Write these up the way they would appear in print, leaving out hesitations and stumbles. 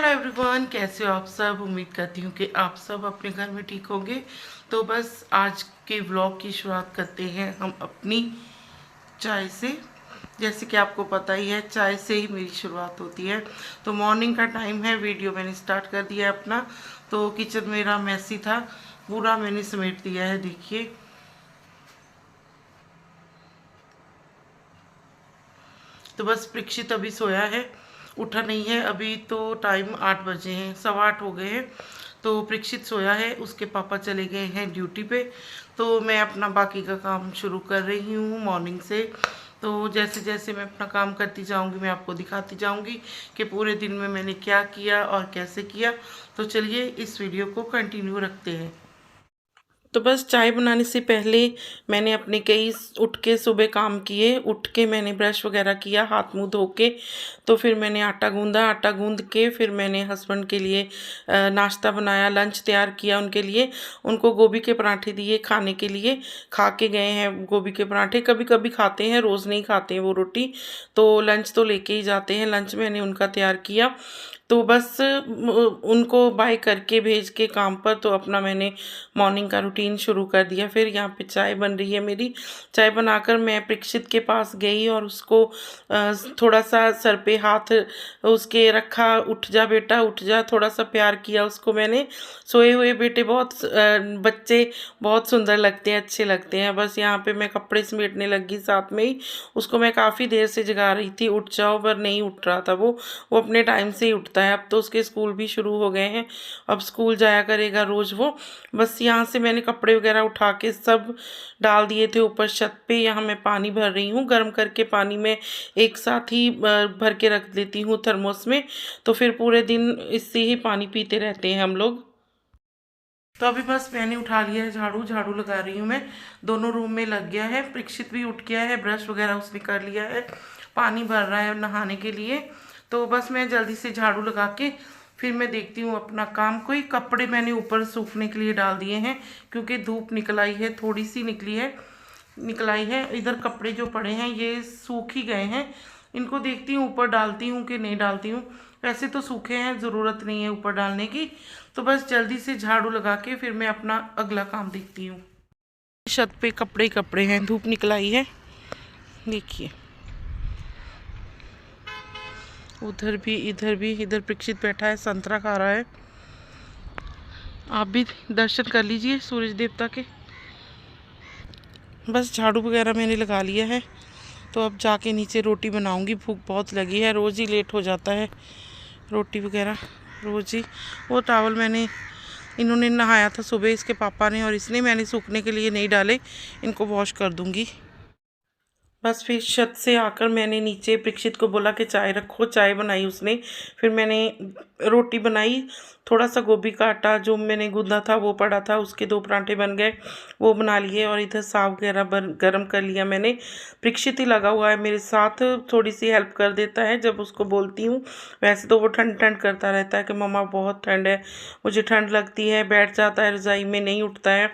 Hello everyone, कैसे हो आप सब। उम्मीद करती हूँ कि आप सब अपने घर में ठीक होंगे। तो बस आज के व्लॉग की शुरुआत करते हैं हम अपनी चाय से। जैसे कि आपको पता ही है, चाय से ही मेरी शुरुआत होती है। तो मॉर्निंग का टाइम है, वीडियो मैंने स्टार्ट कर दिया है अपना। तो किचन मेरा मैसी था, पूरा मैंने समेट दिया है, देखिए। तो बस परीक्षित अभी सोया है, उठा नहीं है अभी। तो टाइम 8 बजे हैं, 8:15 हो गए हैं। तो परीक्षित सोया है, उसके पापा चले गए हैं ड्यूटी पे। तो मैं अपना बाकी का काम शुरू कर रही हूँ मॉर्निंग से। तो जैसे जैसे मैं अपना काम करती जाऊँगी, मैं आपको दिखाती जाऊँगी कि पूरे दिन में मैंने क्या किया और कैसे किया। तो चलिए इस वीडियो को कंटिन्यू रखते हैं। तो बस चाय बनाने से पहले मैंने अपने कई उठ के सुबह काम किए। उठ के मैंने ब्रश वगैरह किया, हाथ मुंह धो के। तो फिर मैंने आटा गूंदा, आटा गूंद के फिर मैंने हस्बैंड के लिए नाश्ता बनाया, लंच तैयार किया उनके लिए। उनको गोभी के पराठे दिए खाने के लिए, खा के गए हैं गोभी के पराठे। कभी कभी खाते हैं, रोज़ नहीं खाते हैं वो रोटी। तो लंच तो लेके ही जाते हैं, लंच मैंने उनका तैयार किया। तो बस उनको बाय करके भेज के काम पर, तो अपना मैंने मॉर्निंग का रूटीन शुरू कर दिया। फिर यहाँ पे चाय बन रही है मेरी। चाय बनाकर मैं परीक्षित के पास गई और उसको थोड़ा सा सर पे हाथ उसके रखा, उठ जा बेटा उठ जा, थोड़ा सा प्यार किया उसको मैंने। सोए हुए बेटे बहुत बच्चे बहुत सुंदर लगते हैं, अच्छे लगते हैं। बस यहाँ पे मैं कपड़े समेटने लगी साथ में ही। उसको मैं काफ़ी देर से जगा रही थी, उठ जाओ, पर नहीं उठ रहा था वो अपने टाइम से ही उठता है। अब तो उसके स्कूल भी शुरू हो गए हैं, अब स्कूल जाया करेगा रोज़ वो। बस यहाँ से मैंने कपड़े वगैरह उठा के सब डाल दिए थे ऊपर छत पे। यहाँ मैं पानी भर रही हूँ, गर्म करके पानी में एक साथ ही भर के रख देती हूँ थर्मोस में। तो फिर पूरे दिन इससे ही पानी पीते रहते हैं हम लोग। तो अभी बस मैंने उठा लिया है झाड़ू, झाड़ू लगा रही हूँ मैं। दोनों रूम में लग गया है, परीक्षित भी उठ गया है, ब्रश वगैरह उसने कर लिया है, पानी भर रहा है नहाने के लिए। तो बस मैं जल्दी से झाड़ू लगा के फिर मैं देखती हूँ अपना काम। कोई कपड़े मैंने ऊपर सूखने के लिए डाल दिए हैं, क्योंकि धूप निकल आई है, थोड़ी सी निकली है, निकल आई है। इधर कपड़े जो पड़े हैं ये सूख ही गए हैं। इनको देखती हूँ ऊपर डालती हूँ कि नहीं डालती हूँ। वैसे तो सूखे हैं, ज़रूरत नहीं है ऊपर डालने की। तो बस जल्दी से झाड़ू लगा के फिर मैं अपना अगला काम देखती हूँ। छत पे कपड़े ही कपड़े हैं, धूप निकल आई है, देखिए। उधर भी, इधर भी। इधर परीक्षित बैठा है, संतरा खा रहा है। आप भी दर्शन कर लीजिए सूरज देवता के। बस झाड़ू वगैरह मैंने लगा लिया है। तो अब जाके नीचे रोटी बनाऊंगी, भूख बहुत लगी है। रोज़ ही लेट हो जाता है रोटी वगैरह, रोज़ ही। वो टावल मैंने, इन्होंने नहाया था सुबह इसके पापा ने, और इसने मैंने सूखने के लिए नहीं डाले, इनको वॉश कर दूंगी। बस फिर छत से आकर मैंने नीचे परीक्षित को बोला कि चाय रखो, चाय बनाई उसने। फिर मैंने रोटी बनाई। थोड़ा सा गोभी का आटा जो मैंने गूंदा था वो पड़ा था, उसके 2 पराठे बन गए, वो बना लिए। और इधर साग वगैरह गरम कर लिया मैंने। परीक्षित ही लगा हुआ है मेरे साथ, थोड़ी सी हेल्प कर देता है जब उसको बोलती हूँ। वैसे तो वो ठंड ठंड करता रहता है कि मम्मा बहुत ठंड है, मुझे ठंड लगती है, बैठ जाता है रज़ाई में, नहीं उठता है।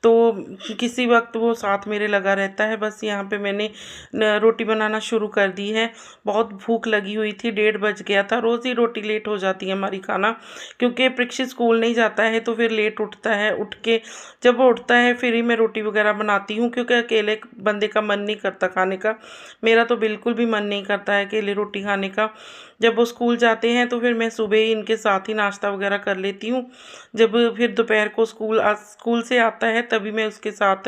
तो किसी वक्त वो साथ मेरे लगा रहता है। बस यहाँ पे मैंने रोटी बनाना शुरू कर दी है। बहुत भूख लगी हुई थी, 1:30 बज गया था। रोज़ ही रोटी लेट हो जाती है हमारी खाना, क्योंकि परीक्षित स्कूल नहीं जाता है तो फिर लेट उठता है। उठ के जब वो उठता है फिर ही मैं रोटी वगैरह बनाती हूँ, क्योंकि अकेले बंदे का मन नहीं करता खाने का। मेरा तो बिल्कुल भी मन नहीं करता है अकेले रोटी खाने का। जब वो स्कूल जाते हैं तो फिर मैं सुबह ही इनके साथ ही नाश्ता वगैरह कर लेती हूँ। जब फिर दोपहर को स्कूल से आता है तभी मैं उसके साथ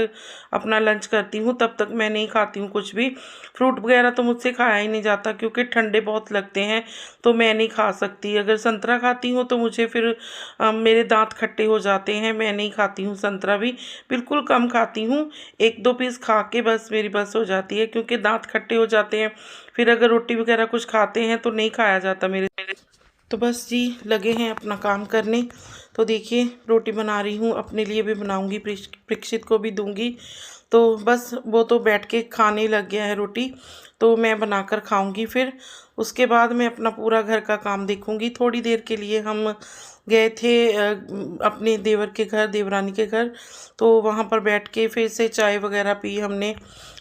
अपना लंच करती हूँ। तब तक मैं नहीं खाती हूँ कुछ भी। फ्रूट वगैरह तो मुझसे खाया ही नहीं जाता, क्योंकि ठंडे बहुत लगते हैं तो मैं नहीं खा सकती। अगर संतरा खाती हूँ तो मुझे फिर मेरे दांत खट्टे हो जाते हैं, मैं नहीं खाती हूँ संतरा भी, बिल्कुल कम खाती हूँ। 1-2 पीस खा के बस मेरी बस हो जाती है, क्योंकि दांत खट्टे हो जाते हैं। फिर अगर रोटी वगैरह कुछ खाते हैं तो नहीं खाया जाता मेरे। तो बस जी लगे हैं अपना काम करने। तो देखिए रोटी बना रही हूँ, अपने लिए भी बनाऊँगी, परीक्षित को भी दूँगी। तो बस वो तो बैठ के खाने लग गया है रोटी, तो मैं बनाकर खाऊंगी। फिर उसके बाद मैं अपना पूरा घर का काम देखूंगी। थोड़ी देर के लिए हम गए थे अपने देवर के घर, देवरानी के घर। तो वहाँ पर बैठ के फिर से चाय वगैरह पी हमने।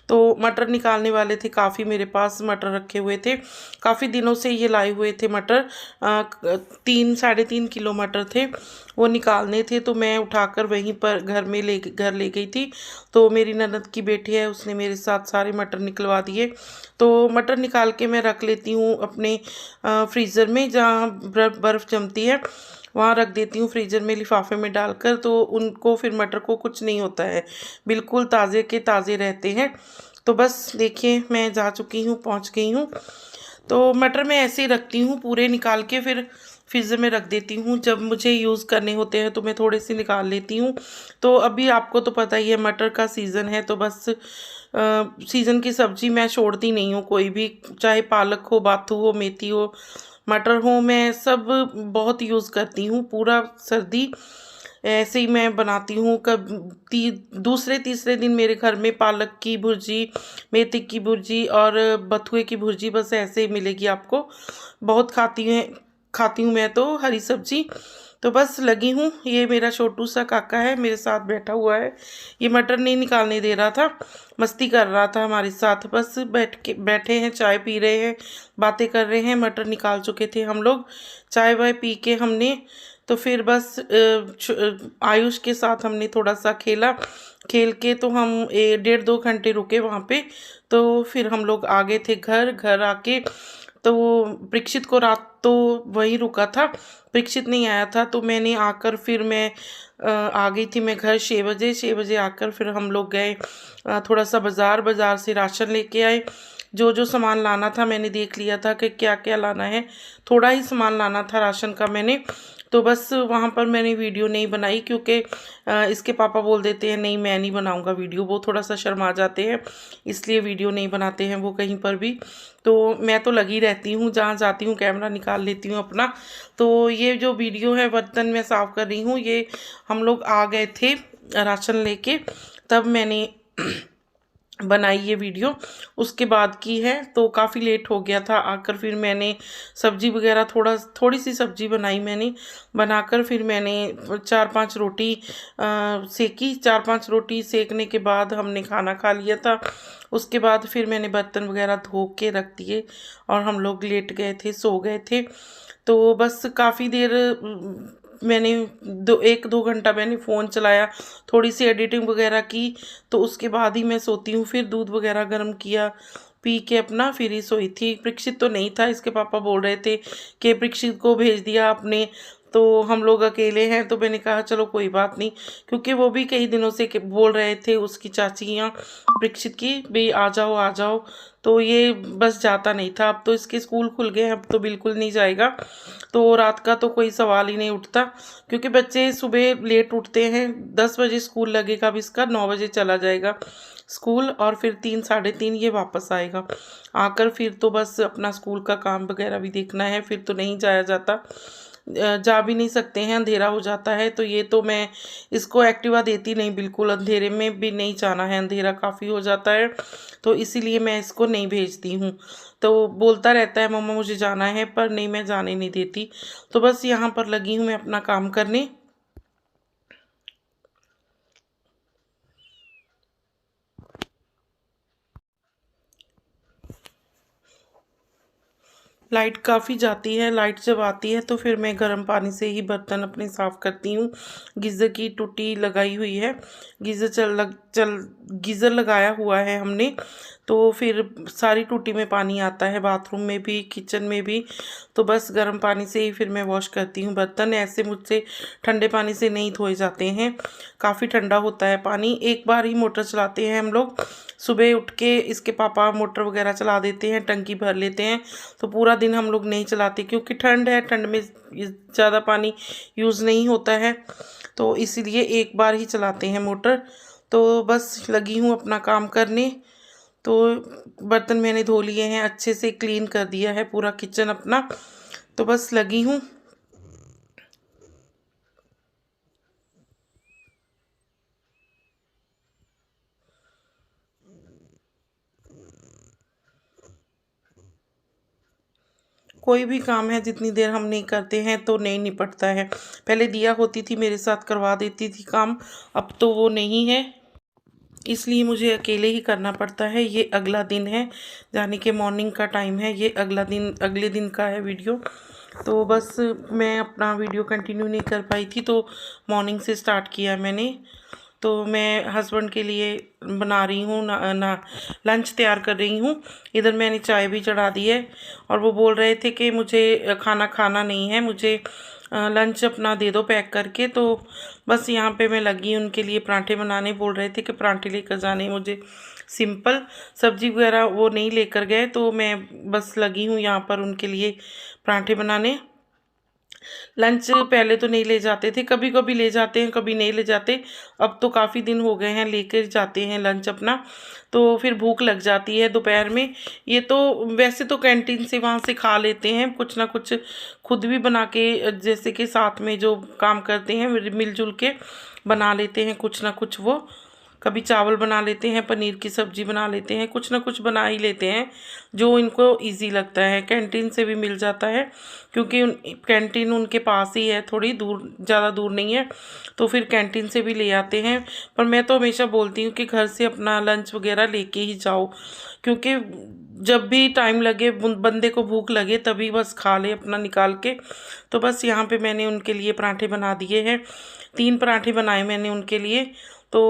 तो मटर निकालने वाले थे, काफ़ी मेरे पास मटर रखे हुए थे, काफ़ी दिनों से ये लाए हुए थे मटर। 3-3.5 किलो मटर थे, वो निकालने थे। तो मैं उठाकर वहीं पर घर ले गई थी। तो मेरी ननद की बेटी है, उसने मेरे साथ सारे मटर निकलवा दिए। तो मटर निकाल के मैं रख लेती हूँ अपने फ्रीज़र में, जहाँ बर्फ़ जमती है वहाँ रख देती हूँ फ्रीज़र में लिफाफे में डालकर। तो उनको फिर मटर को कुछ नहीं होता है, बिल्कुल ताज़े के ताज़े रहते हैं। तो बस देखिए मैं जा चुकी हूँ, पहुँच गई हूँ। तो मटर मैं ऐसे ही रखती हूँ, पूरे निकाल के फिर फ्रीज़र में रख देती हूँ। जब मुझे यूज़ करने होते हैं तो मैं थोड़े से निकाल लेती हूँ। तो अभी आपको तो पता ही है मटर का सीज़न है, तो बस सीज़न की सब्ज़ी मैं छोड़ती नहीं हूँ कोई भी, चाहे पालक हो, बाथू हो, मेथी हो, मटर हो, मैं सब बहुत यूज़ करती हूँ। पूरा सर्दी ऐसे ही मैं बनाती हूँ। दूसरे तीसरे दिन मेरे घर में पालक की भुर्जी, मेथी की भुर्जी और बथुए की भुर्जी बस ऐसे ही मिलेगी आपको। बहुत खाती हूँ मैं तो हरी सब्जी। तो बस लगी हूँ, ये मेरा छोटू सा काका है मेरे साथ बैठा हुआ है, ये मटर नहीं निकालने दे रहा था, मस्ती कर रहा था हमारे साथ। बस बैठे हैं, चाय पी रहे हैं, बातें कर रहे हैं। मटर निकाल चुके थे हम लोग, चाय वाय पी के हमने। तो फिर बस आयुष के साथ हमने थोड़ा सा खेला, खेल के तो हम 1.5-2 घंटे रुके वहाँ पे। तो फिर हम लोग आ गए थे घर आके। तो परीक्षित को रात तो वहीं रुका था, परीक्षित नहीं आया था। तो मैंने आकर फिर मैं आ गई थी मैं घर 6 बजे आकर फिर हम लोग गए थोड़ा सा बाज़ार से राशन लेके आए। जो जो सामान लाना था मैंने देख लिया था कि क्या क्या लाना है, थोड़ा ही सामान लाना था राशन का मैंने। तो बस वहाँ पर मैंने वीडियो नहीं बनाई, क्योंकि इसके पापा बोल देते हैं नहीं मैं नहीं बनाऊँगा वीडियो, वो थोड़ा सा शर्मा जाते हैं, इसलिए वीडियो नहीं बनाते हैं वो कहीं पर भी। तो मैं तो लगी रहती हूँ, जहाँ जाती हूँ कैमरा निकाल लेती हूँ अपना। तो ये जो वीडियो है बर्तन मैं साफ़ कर रही हूँ, ये हम लोग आ गए थे राशन लेके, तब मैंने बनाई ये वीडियो, उसके बाद की है। तो काफ़ी लेट हो गया था आकर, फिर मैंने सब्जी वगैरह थोड़ी सी सब्जी बनाई मैंने, बनाकर फिर मैंने 4-5 रोटी सेकी। 4-5 रोटी सेकने के बाद हमने खाना खा लिया था। उसके बाद फिर मैंने बर्तन वगैरह धो के रख दिए और हम लोग लेट गए थे, सो गए थे। तो बस काफ़ी देर मैंने 1-2 घंटा मैंने फ़ोन चलाया, थोड़ी सी एडिटिंग वगैरह की। तो उसके बाद ही मैं सोती हूँ। फिर दूध वगैरह गर्म किया, पी के अपना फिर ही सोई थी। परीक्षित तो नहीं था, इसके पापा बोल रहे थे कि परीक्षित को भेज दिया आपने, तो हम लोग अकेले हैं। तो मैंने कहा चलो कोई बात नहीं, क्योंकि वो भी कई दिनों से बोल रहे थे उसकी चाचियाँ परीक्षित की भी आ जाओ आ जाओ। तो ये बस जाता नहीं था। अब तो इसके स्कूल खुल गए, अब तो बिल्कुल नहीं जाएगा। तो रात का तो कोई सवाल ही नहीं उठता, क्योंकि बच्चे सुबह लेट उठते हैं। 10 बजे स्कूल लगेगा, अब इसका 9 बजे चला जाएगा स्कूल, और फिर 3-3:30 ये वापस आएगा। आकर फिर तो बस अपना स्कूल का काम वगैरह भी देखना है, फिर तो नहीं जाया जाता। जा भी नहीं सकते हैं, अंधेरा हो जाता है। तो ये तो मैं इसको एक्टिवा देती नहीं, बिल्कुल अंधेरे में भी नहीं जाना है, अंधेरा काफ़ी हो जाता है। तो इसीलिए मैं इसको नहीं भेजती हूँ। तो बोलता रहता है मम्मा मुझे जाना है, पर नहीं, मैं जाने नहीं देती। तो बस यहाँ पर लगी हूँ मैं अपना काम करने। लाइट काफ़ी जाती है, लाइट जब आती है तो फिर मैं गर्म पानी से ही बर्तन अपने साफ़ करती हूँ। गीज़र की टूटी लगाई हुई है, गीज़र लगाया हुआ है हमने। तो फिर सारी टूटी में पानी आता है, बाथरूम में भी, किचन में भी। तो बस गर्म पानी से ही फिर मैं वॉश करती हूँ बर्तन। ऐसे मुझसे ठंडे पानी से नहीं धोए जाते हैं, काफ़ी ठंडा होता है पानी। एक बार ही मोटर चलाते हैं हम लोग, सुबह उठ के इसके पापा मोटर वगैरह चला देते हैं, टंकी भर लेते हैं। तो पूरा दिन हम लोग नहीं चलाते, क्योंकि ठंड है, ठंड में ज़्यादा पानी यूज़ नहीं होता है। तो इसीलिए एक बार ही चलाते हैं मोटर। तो बस लगी हूँ अपना काम करने। तो बर्तन मैंने धो लिए हैं, अच्छे से क्लीन कर दिया है पूरा किचन अपना। तो बस लगी हूँ। कोई भी काम है जितनी देर हम नहीं करते हैं तो नहीं निपटता है। पहले दिया होती थी मेरे साथ, करवा देती थी काम, अब तो वो नहीं है। इसलिए मुझे अकेले ही करना पड़ता है। ये अगला दिन है, यानी कि मॉर्निंग का टाइम है। ये अगले दिन का है वीडियो। तो बस मैं अपना वीडियो कंटिन्यू नहीं कर पाई थी, तो मॉर्निंग से स्टार्ट किया मैंने। तो मैं हस्बैंड के लिए बना रही हूँ ना लंच तैयार कर रही हूँ। इधर मैंने चाय भी चढ़ा दी है, और वो बोल रहे थे कि मुझे खाना खाना नहीं है, मुझे लंच अपना दे दो पैक करके। तो बस यहाँ पे मैं लगी उनके लिए पराठे बनाने। बोल रहे थे कि पराठे लेकर जाने मुझे, सिंपल सब्जी वगैरह वो नहीं लेकर गए, तो मैं बस लगी हूँ यहाँ पर उनके लिए पराठे बनाने। लंच पहले तो नहीं ले जाते थे, कभी कभी ले जाते हैं, कभी नहीं ले जाते। अब तो काफ़ी दिन हो गए हैं लेकर जाते हैं लंच अपना। तो फिर भूख लग जाती है दोपहर में। ये तो वैसे तो कैंटीन से वहाँ से खा लेते हैं कुछ ना कुछ, खुद भी बना के, जैसे कि साथ में जो काम करते हैं मिलजुल के बना लेते हैं कुछ ना कुछ। वो कभी चावल बना लेते हैं, पनीर की सब्ज़ी बना लेते हैं, कुछ ना कुछ बना ही लेते हैं जो इनको इजी लगता है। कैंटीन से भी मिल जाता है, क्योंकि कैंटीन उनके पास ही है, थोड़ी दूर, ज़्यादा दूर नहीं है, तो फिर कैंटीन से भी ले आते हैं। पर मैं तो हमेशा बोलती हूँ कि घर से अपना लंच वगैरह लेके ही जाओ, क्योंकि जब भी टाइम लगे, बंदे को भूख लगे, तभी बस खा ले अपना निकाल के। तो बस यहाँ पे मैंने उनके लिए पराठे बना दिए हैं। 3 पराठे बनाए मैंने उनके लिए। तो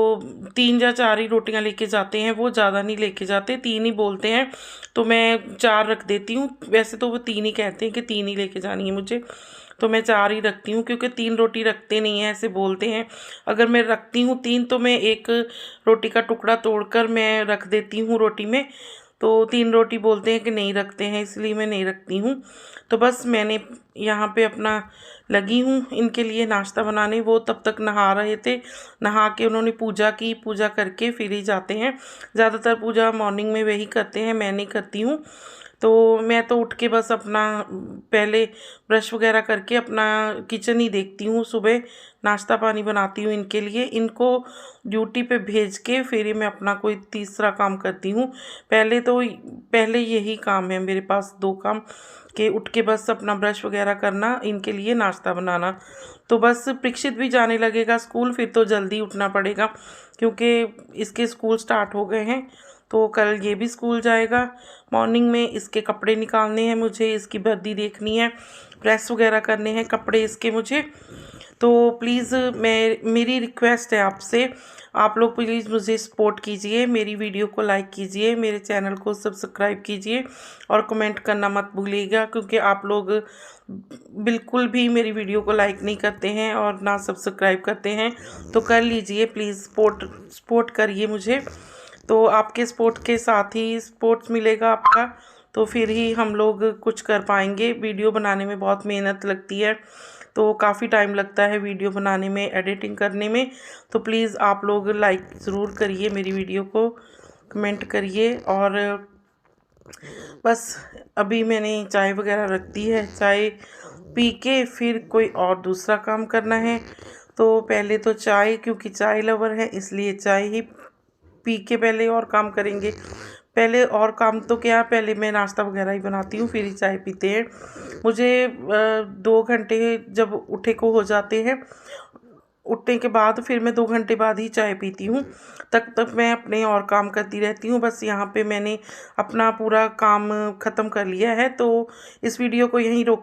3 या 4 ही रोटियां लेके जाते हैं वो, ज़्यादा नहीं लेके जाते, 3 ही बोलते हैं, तो मैं 4 रख देती हूँ। वैसे तो वो 3 ही कहते हैं कि 3 ही लेके जानी है मुझे, तो मैं 4 ही रखती हूँ, क्योंकि 3 रोटी रखते नहीं हैं, ऐसे बोलते हैं। अगर मैं रखती हूँ 3, तो मैं एक रोटी का टुकड़ा तोड़कर मैं रख देती हूँ रोटी में। तो 3 रोटी बोलते हैं कि नहीं रखते हैं, इसलिए मैं नहीं रखती हूँ। तो बस मैंने यहाँ पे अपना लगी हूँ इनके लिए नाश्ता बनाने। वो तब तक नहा रहे थे, नहा के उन्होंने पूजा की, पूजा करके फिर ही जाते हैं। ज़्यादातर पूजा मॉर्निंग में वही करते हैं, मैं नहीं करती हूँ। तो मैं तो उठ के बस अपना पहले ब्रश वगैरह करके अपना किचन ही देखती हूँ। सुबह नाश्ता पानी बनाती हूँ इनके लिए, इनको ड्यूटी पे भेज के फिर ही मैं अपना कोई तीसरा काम करती हूँ। पहले यही काम है मेरे पास, 2 काम, कि उठ के बस अपना ब्रश वगैरह करना, इनके लिए नाश्ता बनाना। तो बस परीक्षित भी जाने लगेगा स्कूल, फिर तो जल्दी उठना पड़ेगा, क्योंकि इसके स्कूल स्टार्ट हो गए हैं। तो कल ये भी स्कूल जाएगा। मॉर्निंग में इसके कपड़े निकालने हैं मुझे, इसकी वर्दी देखनी है, प्रेस वगैरह करने हैं कपड़े इसके मुझे। तो प्लीज़ मेरी रिक्वेस्ट है आपसे, आप लोग प्लीज़ मुझे सपोर्ट कीजिए, मेरी वीडियो को लाइक कीजिए, मेरे चैनल को सब्सक्राइब कीजिए, और कमेंट करना मत भूलिएगा, क्योंकि आप लोग बिल्कुल भी मेरी वीडियो को लाइक नहीं करते हैं और ना सब्सक्राइब करते हैं। तो कर लीजिए प्लीज़, सपोर्ट करिए मुझे। तो आपके सपोर्ट के साथ ही सपोर्ट मिलेगा आपका, तो फिर ही हम लोग कुछ कर पाएंगे। वीडियो बनाने में बहुत मेहनत लगती है, तो काफ़ी टाइम लगता है वीडियो बनाने में, एडिटिंग करने में। तो प्लीज़ आप लोग लाइक ज़रूर करिए मेरी वीडियो को, कमेंट करिए। और बस अभी मैंने चाय वगैरह रख दी है, चाय पी के फिर कोई और दूसरा काम करना है। तो पहले तो चाय, क्योंकि चाय लवर है इसलिए चाय ही पी के पहले और काम करेंगे। पहले और काम तो क्या, पहले मैं नाश्ता वगैरह ही बनाती हूँ, फिर ही चाय पीते हैं। मुझे 2 घंटे जब उठे को हो जाते हैं, उठने के बाद फिर मैं 2 घंटे बाद ही चाय पीती हूँ। तक मैं अपने और काम करती रहती हूँ। बस यहाँ पे मैंने अपना पूरा काम ख़त्म कर लिया है, तो इस वीडियो को यहीं रोक